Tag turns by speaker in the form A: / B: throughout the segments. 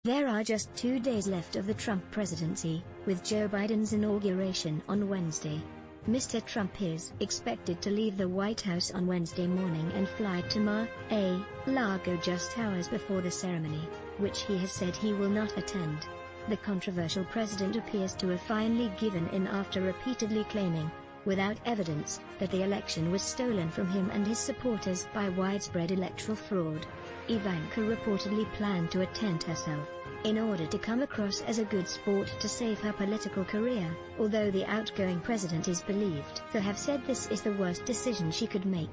A: There are just 2 days left of the Trump presidency, with Joe Biden's inauguration on Wednesday. Mr. Trump is expected to leave the White House on Wednesday morning and fly to Mar-a-Lago just hours before the ceremony, which he has said he will not attend. The controversial president appears to have finally given in after repeatedly claiming, without evidence, that the election was stolen from him and his supporters by widespread electoral fraud. Ivanka reportedly planned to attend herself, in order to come across as a good sport to save her political career, although the outgoing president is believed to have said this is the worst decision she could make.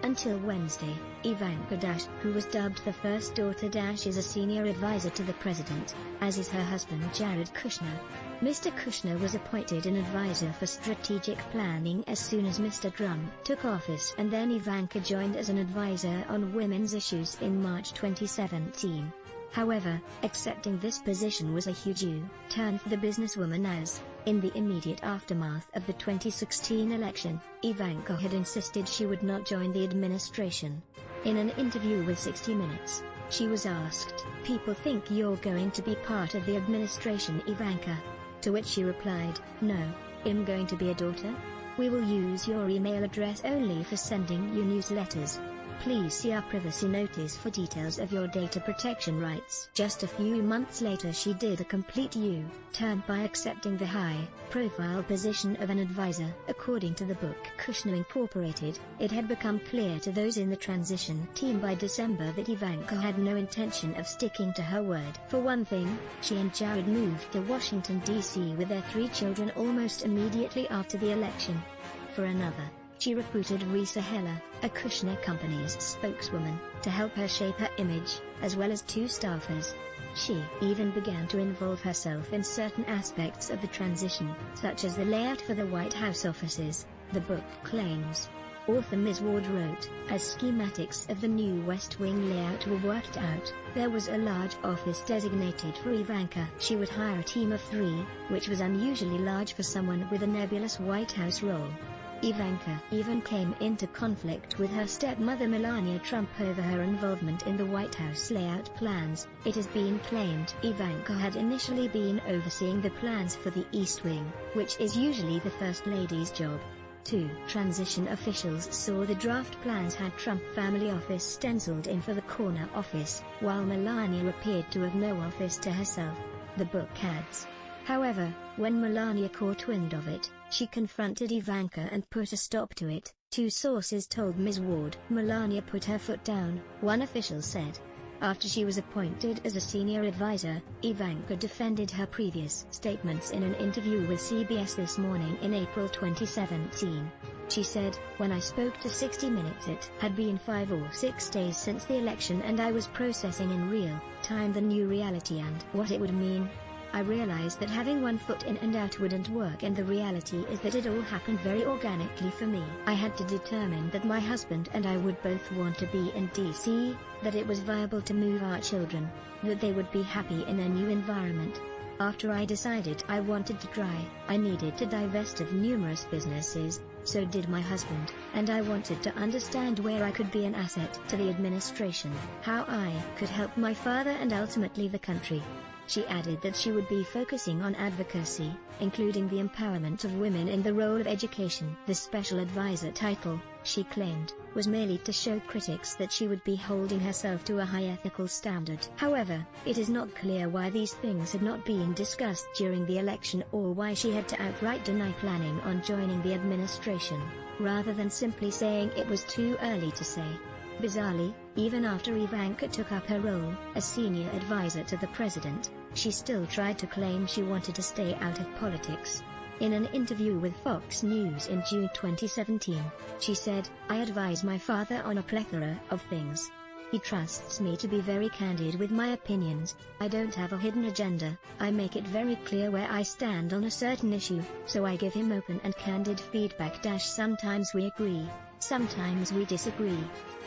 A: Until Wednesday, Ivanka who was dubbed the first daughter is a senior advisor to the president, as is her husband Jared Kushner. Mr. Kushner was appointed an advisor for strategic planning as soon as Mr. Trump took office, and then Ivanka joined as an advisor on women's issues in March 2017. However, accepting this position was a huge U-turn for the businesswoman as, in the immediate aftermath of the 2016 election, Ivanka had insisted she would not join the administration. In an interview with 60 Minutes, she was asked, "People think you're going to be part of the administration, Ivanka?" To which she replied, "No, I'm going to be a daughter. We will use your email address only for sending you newsletters. Please see our privacy notice for details of your data protection rights." Just a few months later she did a complete U-turn by accepting the high-profile position of an advisor. According to the book Kushner Incorporated, it had become clear to those in the transition team by December that Ivanka had no intention of sticking to her word. For one thing, she and Jared moved to Washington, D.C. with their 3 children almost immediately after the election. For another, she recruited Risa Heller, a Kushner company's spokeswoman, to help her shape her image, as well as 2 staffers. She even began to involve herself in certain aspects of the transition, such as the layout for the White House offices, the book claims. Author Ms. Ward wrote, as schematics of the new West Wing layout were worked out, there was a large office designated for Ivanka. She would hire a team of 3, which was unusually large for someone with a nebulous White House role. Ivanka even came into conflict with her stepmother Melania Trump over her involvement in the White House layout plans. It has been claimed Ivanka had initially been overseeing the plans for the East Wing, which is usually the First Lady's job. 2 transition officials saw the draft plans had Trump family office stenciled in for the corner office, while Melania appeared to have no office to herself, the book adds. However, when Melania caught wind of it, she confronted Ivanka and put a stop to it, 2 sources told Ms. Ward. Melania put her foot down, one official said. After she was appointed as a senior advisor, Ivanka defended her previous statements in an interview with CBS This Morning in April 2017. She said, "When I spoke to 60 Minutes it had been 5 or 6 days since the election and I was processing in real time the new reality and what it would mean. I realized that having one foot in and out wouldn't work, and the reality is that it all happened very organically for me. I had to determine that my husband and I would both want to be in DC, that it was viable to move our children, that they would be happy in their new environment. After I decided I wanted to try, I needed to divest of numerous businesses, so did my husband, and I wanted to understand where I could be an asset to the administration, how I could help my father and ultimately the country." She added that she would be focusing on advocacy, including the empowerment of women in the role of education. The special advisor title, she claimed, was merely to show critics that she would be holding herself to a high ethical standard. However, it is not clear why these things had not been discussed during the election or why she had to outright deny planning on joining the administration, rather than simply saying it was too early to say. Bizarrely, even after Ivanka took up her role as senior advisor to the president, she still tried to claim she wanted to stay out of politics. In an interview with Fox News in June 2017, she said, "I advise my father on a plethora of things. He trusts me to be very candid with my opinions. I don't have a hidden agenda. I make it very clear where I stand on a certain issue, so I give him open and candid feedback. Sometimes we agree, sometimes we disagree.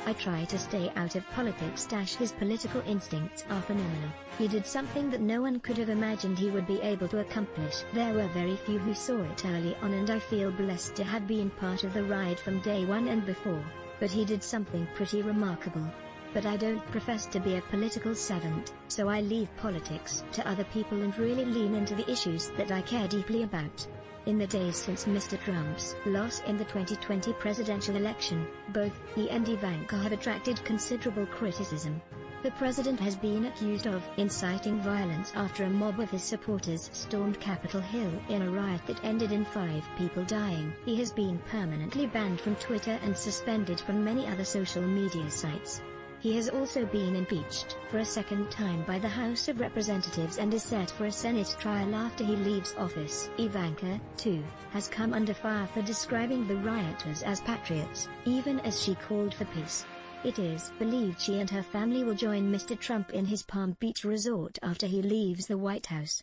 A: I try to stay out of politics. His political instincts are phenomenal. He did something that no one could have imagined he would be able to accomplish. There were very few who saw it early on, and I feel blessed to have been part of the ride from day one and before, but he did something pretty remarkable." But I don't profess to be a political savant, so I leave politics to other people and really lean into the issues that I care deeply about. In the days since Mr. Trump's loss in the 2020 presidential election, both he and Ivanka have attracted considerable criticism. The president has been accused of inciting violence after a mob of his supporters stormed Capitol Hill in a riot that ended in 5 people dying. He has been permanently banned from Twitter and suspended from many other social media sites. He has also been impeached for a second time by the House of Representatives and is set for a Senate trial after he leaves office. Ivanka, too, has come under fire for describing the rioters as patriots, even as she called for peace. It is believed she and her family will join Mr. Trump in his Palm Beach resort after he leaves the White House.